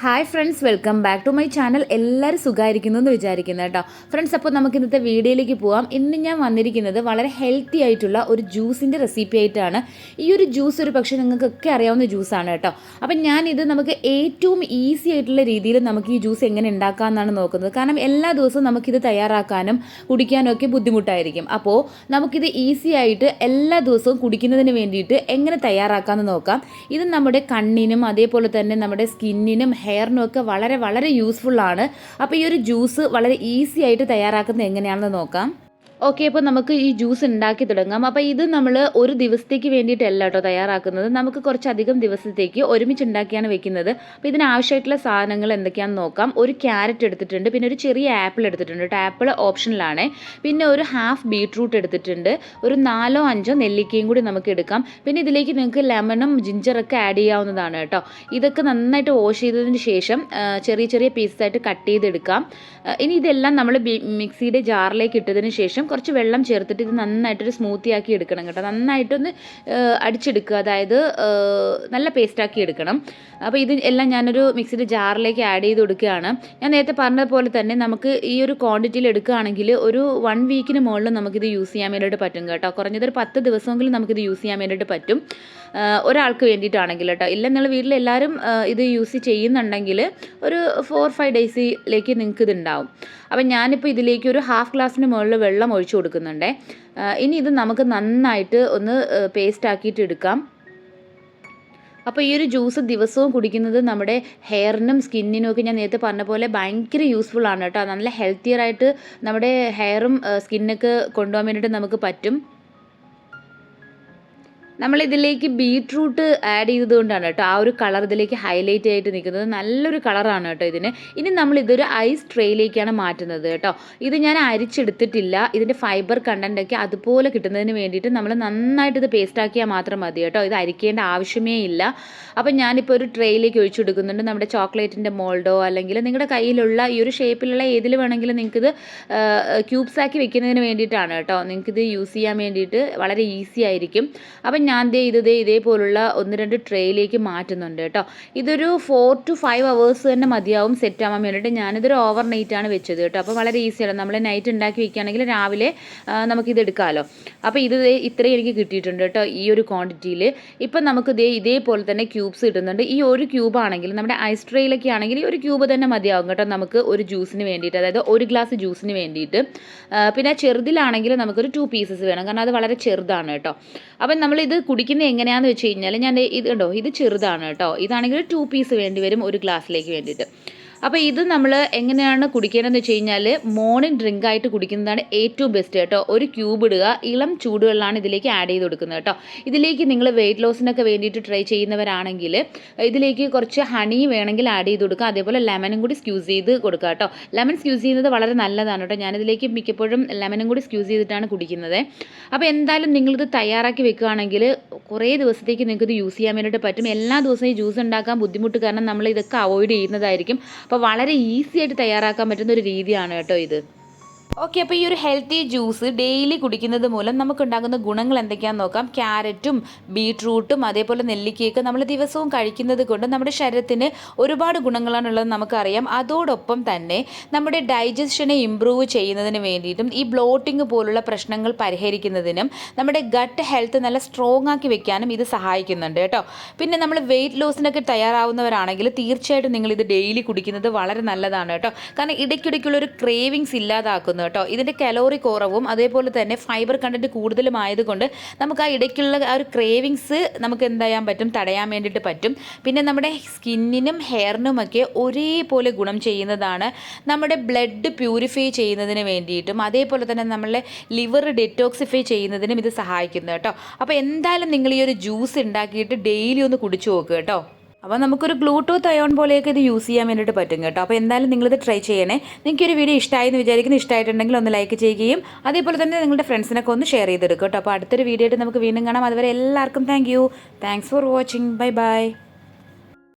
Hi friends, welcome back to my channel. എല്ലാവരും സുഖമായിരിക്കുന്നു എന്ന് വിചാരിക്കുന്നു കേട്ടോ. ഫ്രണ്ട്സ്, അപ്പോൾ നമുക്ക് ഇന്നത്തെ വീഡിയോയിലേക്ക് പോകാം. ഇന്ന് ഞാൻ വന്നിരിക്കുന്നത് വളരെ ഹെൽത്തി ആയിട്ടുള്ള ഒരു ജ്യൂസിൻ്റെ റെസിപ്പി ആയിട്ടാണ്. ഈ ഒരു ജ്യൂസ് ഒരു പക്ഷേ നിങ്ങൾക്കൊക്കെ അറിയാവുന്ന ജ്യൂസാണ് കേട്ടോ. അപ്പം ഞാനിത് നമുക്ക് ഏറ്റവും ഈസി ആയിട്ടുള്ള രീതിയിൽ നമുക്ക് ഈ ജ്യൂസ് എങ്ങനെ ഉണ്ടാക്കാമെന്നാണ് നോക്കുന്നത്. കാരണം എല്ലാ ദിവസവും നമുക്കിത് തയ്യാറാക്കാനും കുടിക്കാനും ഒക്കെ ബുദ്ധിമുട്ടായിരിക്കും. അപ്പോൾ നമുക്കിത് ഈസി ആയിട്ട് എല്ലാ ദിവസവും കുടിക്കുന്നതിന് വേണ്ടിയിട്ട് എങ്ങനെ തയ്യാറാക്കാമെന്ന് നോക്കാം. ഇത് നമ്മുടെ കണ്ണിനും അതേപോലെ തന്നെ നമ്മുടെ സ്കിന്നിനും ഹെയറിനും ഒക്കെ വളരെ വളരെ യൂസ്ഫുള്ളാണ്. അപ്പോൾ ഈ ഒരു ജ്യൂസ് വളരെ ഈസി ആയിട്ട് തയ്യാറാക്കുന്നത് എങ്ങനെയാണെന്ന് നോക്കാം. ഓക്കെ, അപ്പോൾ നമുക്ക് ഈ ജ്യൂസ് ഉണ്ടാക്കി തുടങ്ങാം. അപ്പോൾ ഇത് നമ്മൾ ഒരു ദിവസത്തേക്ക് വേണ്ടിയിട്ടല്ല കേട്ടോ തയ്യാറാക്കുന്നത്, നമുക്ക് കുറച്ചധികം ദിവസത്തേക്ക് ഒരുമിച്ച് ഉണ്ടാക്കിയാണ് വെക്കുന്നത്. അപ്പോൾ ഇതിനാവശ്യമായിട്ടുള്ള സാധനങ്ങൾ എന്തൊക്കെയാണെന്ന് നോക്കാം. ഒരു ക്യാരറ്റ് എടുത്തിട്ടുണ്ട്, പിന്നെ ഒരു ചെറിയ ആപ്പിൾ എടുത്തിട്ടുണ്ട് കേട്ടോ. ആപ്പിൾ ഓപ്ഷനിലാണ്. പിന്നെ ഒരു ഹാഫ് ബീട്രൂട്ട് എടുത്തിട്ടുണ്ട്, ഒരു 4-5 നെല്ലിക്കയും കൂടി നമുക്ക് എടുക്കാം. പിന്നെ ഇതിലേക്ക് നിങ്ങൾക്ക് ലെമണും ജിഞ്ചറൊക്കെ ആഡ് ചെയ്യാവുന്നതാണ് കേട്ടോ. ഇതൊക്കെ നന്നായിട്ട് വാഷ് ചെയ്തതിന് ശേഷം ചെറിയ ചെറിയ പീസായിട്ട് കട്ട് ചെയ്തെടുക്കാം. ഇനി ഇതെല്ലാം നമ്മൾ മിക്സിയുടെ ജാറിലേക്ക് ഇട്ടതിന് ശേഷം കുറച്ച് വെള്ളം ചേർത്തിട്ട് ഇത് നന്നായിട്ടൊരു സ്മൂത്തി ആക്കി എടുക്കണം കേട്ടോ. നന്നായിട്ടൊന്ന് അടിച്ചെടുക്കുക, അതായത് നല്ല പേസ്റ്റാക്കി എടുക്കണം. അപ്പോൾ ഇത് എല്ലാം ഞാനൊരു മിക്സിയുടെ ജാറിലേക്ക് ആഡ് ചെയ്ത് കൊടുക്കുകയാണ്. ഞാൻ നേരത്തെ പറഞ്ഞതുപോലെ തന്നെ നമുക്ക് ഈ ഒരു ക്വാണ്ടിറ്റിയിൽ എടുക്കുകയാണെങ്കിൽ ഒരു 1 വീക്കിന് മുകളിൽ നമുക്കിത് യൂസ് ചെയ്യാൻ വേണ്ടിയിട്ട് പറ്റും കേട്ടോ. കുറഞ്ഞതൊരു 10 ദിവസമെങ്കിലും നമുക്കിത് യൂസ് ചെയ്യാൻ വേണ്ടിയിട്ട് പറ്റും, ഒരാൾക്ക് വേണ്ടിയിട്ടാണെങ്കിൽ കേട്ടോ. ഇല്ല നിങ്ങൾ വീട്ടിലെല്ലാവരും ഇത് യൂസ് ചെയ്യുന്നുണ്ടെങ്കിൽ ഒരു 4-5 ഡേയ്സിലേക്ക് നിങ്ങൾക്ക് ഇതുണ്ടാവും. അപ്പം ഞാനിപ്പോൾ ഇതിലേക്ക് ഒരു ഹാഫ് ഗ്ലാസ്സിന് മുകളിൽ വെള്ളം ഒഴിച്ചു കൊടുക്കുന്നുണ്ട്. ഇനി ഇത് നമുക്ക് നന്നായിട്ട് ഒന്ന് പേസ്റ്റ് ആക്കിയിട്ട് എടുക്കാം. അപ്പോൾ ഈ ഒരു ജ്യൂസ് ദിവസവും കുടിക്കുന്നത് നമ്മുടെ ഹെയറിനും സ്കിന്നിനും ഒക്കെ ഞാൻ നേരത്തെ പറഞ്ഞ പോലെ ഭയങ്കര യൂസ്ഫുൾ ആണ് കേട്ടോ. നല്ല ഹെൽത്തിയറായിട്ട് നമ്മുടെ ഹെയറും സ്കിന്നൊക്കെ കൊണ്ടുപോകാൻ വേണ്ടിയിട്ട് നമുക്ക് പറ്റും. നമ്മളിതിലേക്ക് ബീട്രൂട്ട് ആഡ് ചെയ്തതുകൊണ്ടാണ് കേട്ടോ ആ ഒരു കളർ ഇതിലേക്ക് ഹൈലൈറ്റ് ആയിട്ട് നിൽക്കുന്നത്. നല്ലൊരു കളറാണ് കേട്ടോ ഇതിന്. ഇനി നമ്മളിതൊരു ഐസ് ട്രേയിലേക്കാണ് മാറ്റുന്നത് കേട്ടോ. ഇത് ഞാൻ അരിച്ചെടുത്തിട്ടില്ല, ഇതിൻ്റെ ഫൈബർ കണ്ടൻറ്റൊക്കെ അതുപോലെ കിട്ടുന്നതിന് വേണ്ടിയിട്ട് നമ്മൾ നന്നായിട്ട് ഇത് പേസ്റ്റ് ആക്കിയാൽ മാത്രം മതി കേട്ടോ. ഇത് അരിക്കേണ്ട ആവശ്യമേ ഇല്ല. അപ്പം ഞാനിപ്പോൾ ഒരു ട്രേയിലേക്ക് ഒഴിച്ചു കൊടുക്കുന്നുണ്ട്. നമ്മുടെ ചോക്ലേറ്റിൻ്റെ മോൾഡോ അല്ലെങ്കിൽ നിങ്ങളുടെ കയ്യിലുള്ള ഈ ഒരു ഷേപ്പിലുള്ള ഏതിൽ വേണമെങ്കിലും നിങ്ങൾക്കിത് ക്യൂബ്സ് ആക്കി വെക്കുന്നതിന് വേണ്ടിയിട്ടാണ് കേട്ടോ. നിങ്ങൾക്കിത് യൂസ് ചെയ്യാൻ വേണ്ടിയിട്ട് വളരെ ഈസി ആയിരിക്കും. അപ്പം ഞാൻ ഇതേപോലുള്ള 1-2 ട്രേയിലേക്ക് മാറ്റുന്നുണ്ട് കേട്ടോ. ഇതൊരു 4 to 5 hours തന്നെ മതിയാവും സെറ്റ് ആവാൻ വേണ്ടിയിട്ട്. ഞാനിതൊരു ഓവർ നൈറ്റാണ് വെച്ചത് കേട്ടോ. അപ്പോൾ വളരെ ഈസിയാണ്. നമ്മൾ നൈറ്റ് ഉണ്ടാക്കി വെക്കുകയാണെങ്കിൽ രാവിലെ നമുക്കിത് എടുക്കാമല്ലോ. അപ്പോൾ ഇത്രയും എനിക്ക് കിട്ടിയിട്ടുണ്ട് കേട്ടോ ഈ ഒരു ക്വാണ്ടിറ്റിയിൽ. ഇപ്പം നമുക്ക് ഇതേപോലെ തന്നെ ക്യൂബ്സ് കിട്ടുന്നുണ്ട്. ഈ ഒരു ക്യൂബ് ആണെങ്കിൽ നമ്മുടെ ഐസ് ട്രേയിലൊക്കെ ആണെങ്കിൽ ഒരു ക്യൂബ് തന്നെ മതിയാവും കേട്ടോ നമുക്ക് ഒരു ജ്യൂസിന് വേണ്ടിയിട്ട്, അതായത് ഒരു ഗ്ലാസ് ജ്യൂസിന് വേണ്ടിയിട്ട്. പിന്നെ ചെറുതിലാണെങ്കിൽ നമുക്കൊരു 2 pieces വേണം, കാരണം അത് വളരെ ചെറുതാണ് കേട്ടോ. അപ്പം നമ്മളിത് കുടിക്കുന്നത് എങ്ങനെയാണെന്ന് വെച്ച് കഴിഞ്ഞാൽ ഞാൻ ഇത് കണ്ടോ, ഇത് ചെറുതാണ് കേട്ടോ. ഇതാണെങ്കിൽ 2 piece വേണ്ടി വരും ഒരു ഗ്ലാസ്സിലേക്ക് വേണ്ടിയിട്ട്. അപ്പോൾ ഇത് നമ്മൾ എങ്ങനെയാണ് കുടിക്കേണ്ടതെന്ന് വെച്ച് കഴിഞ്ഞാൽ മോർണിംഗ് ഡ്രിങ്ക് ആയിട്ട് കുടിക്കുന്നതാണ് ഏറ്റവും ബെസ്റ്റ് കേട്ടോ. ഒരു ക്യൂബ് ഇടുക, ഇളം ചൂടുവെള്ളമാണ് ഇതിലേക്ക് ആഡ് ചെയ്ത് കൊടുക്കുന്നത് കേട്ടോ. ഇതിലേക്ക് നിങ്ങൾ വെയിറ്റ് ലോസിനൊക്കെ വേണ്ടിയിട്ട് ട്രൈ ചെയ്യുന്നവരാണെങ്കിൽ ഇതിലേക്ക് കുറച്ച് ഹണി വേണമെങ്കിൽ ആഡ് ചെയ്ത് കൊടുക്കുക. അതേപോലെ ലെമനും കൂടി സ്ക്യൂസ് ചെയ്ത് കൊടുക്കുക കേട്ടോ. ലെമൺ സ്ക്യൂസ് ചെയ്യുന്നത് വളരെ നല്ലതാണ് കേട്ടോ. ഞാനിതിലേക്ക് മിക്കപ്പോഴും ലെമനും കൂടി സ്ക്യൂസ് ചെയ്തിട്ടാണ് കുടിക്കുന്നത്. അപ്പോൾ എന്തായാലും നിങ്ങളിത് തയ്യാറാക്കി വെക്കുകയാണെങ്കിൽ കുറേ ദിവസത്തേക്ക് നിങ്ങൾക്കിത് യൂസ് ചെയ്യാൻ വേണ്ടിയിട്ട് പറ്റും. എല്ലാ ദിവസവും ഈ ജ്യൂസ് ഉണ്ടാക്കാൻ ബുദ്ധിമുട്ട് കാരണം നമ്മൾ ഇതൊക്കെ അവോയ്ഡ് ചെയ്യുന്നതായിരിക്കും. അപ്പോൾ വളരെ ഈസി ആയിട്ട് തയ്യാറാക്കാൻ പറ്റുന്ന ഒരു രീതിയാണ് കേട്ടോ ഇത്. ഓക്കെ, അപ്പോൾ ഈ ഒരു ഹെൽത്തി ജ്യൂസ് ഡെയിലി കുടിക്കുന്നത് മൂലം നമുക്കുണ്ടാകുന്ന ഗുണങ്ങൾ എന്തൊക്കെയാണെന്ന് നോക്കാം. ക്യാരറ്റും ബീട്രൂട്ടും അതേപോലെ നെല്ലിക്കയൊക്കെ നമ്മൾ ദിവസവും കഴിക്കുന്നത് കൊണ്ട് നമ്മുടെ ശരീരത്തിന് ഒരുപാട് ഗുണങ്ങളാണുള്ളത് നമുക്കറിയാം. അതോടൊപ്പം തന്നെ നമ്മുടെ ഡൈജഷനെ ഇമ്പ്രൂവ് ചെയ്യുന്നതിന് വേണ്ടിയിട്ടും ഈ ബ്ലോട്ടിങ് പോലുള്ള പ്രശ്നങ്ങൾ പരിഹരിക്കുന്നതിനും നമ്മുടെ ഗട്ട് ഹെൽത്ത് നല്ല സ്ട്രോങ് ആക്കി വെക്കാനും ഇത് സഹായിക്കുന്നുണ്ട് കേട്ടോ. പിന്നെ നമ്മൾ വെയിറ്റ് ലോസിനൊക്കെ തയ്യാറാവുന്നവരാണെങ്കിൽ തീർച്ചയായിട്ടും നിങ്ങളിത് ഡെയിലി കുടിക്കുന്നത് വളരെ നല്ലതാണ് കേട്ടോ. കാരണം ഇടയ്ക്കിടയ്ക്കുള്ളൊരു ക്രേവിങ്സ് ഇല്ലാതാക്കുന്നു കേട്ടോ. ഇതിൻ്റെ കലോറി കുറവും അതേപോലെ തന്നെ ഫൈബർ കണ്ടൻറ്റ് കൂടുതലും ആയതുകൊണ്ട് നമുക്ക് ആ ഇടയ്ക്കുള്ള ആ ഒരു ക്രേവിങ്സ് നമുക്ക് എന്ത് ചെയ്യാൻ പറ്റും, തടയാൻ വേണ്ടിയിട്ട് പറ്റും. പിന്നെ നമ്മുടെ സ്കിന്നിനും ഹെയറിനുമൊക്കെ ഒരേപോലെ ഗുണം ചെയ്യുന്നതാണ്. നമ്മുടെ ബ്ലഡ് പ്യൂരിഫൈ ചെയ്യുന്നതിന് വേണ്ടിയിട്ടും അതേപോലെ തന്നെ നമ്മളെ ലിവർ ഡെറ്റോക്സിഫൈ ചെയ്യുന്നതിനും ഇത് സഹായിക്കുന്നു കേട്ടോ. അപ്പോൾ എന്തായാലും നിങ്ങൾ ഈ ഒരു ജ്യൂസ് ഉണ്ടാക്കിയിട്ട് ഡെയിലി ഒന്ന് കുടിച്ചു നോക്കുക കേട്ടോ. അപ്പോൾ നമുക്കൊരു ഗ്ലൂട്ടൂത്ത് അയോൺ പോലെയൊക്കെ ഇത് യൂസ് ചെയ്യാൻ വേണ്ടിയിട്ട് പറ്റും കേട്ടോ. അപ്പോൾ എന്തായാലും നിങ്ങളിത് ട്രൈ ചെയ്യണേ. നിങ്ങൾക്കൊരു വീഡിയോ ഇഷ്ടമായി എന്ന് വിചാരിക്കുന്നു. ഇഷ്ടമായിട്ടുണ്ടെങ്കിൽ ഒന്ന് ലൈക്ക് ചെയ്യുകയും അതേപോലെ തന്നെ നിങ്ങളുടെ ഫ്രണ്ട്സിനൊക്കെ ഒന്ന് ഷെയർ ചെയ്തെടുക്കും കേട്ടോ. അപ്പോൾ അടുത്തൊരു വീഡിയോ ആയിട്ട് നമുക്ക് വീണ്ടും കാണാം. അതുവരെ എല്ലാവർക്കും thanks for watching. Bye bye.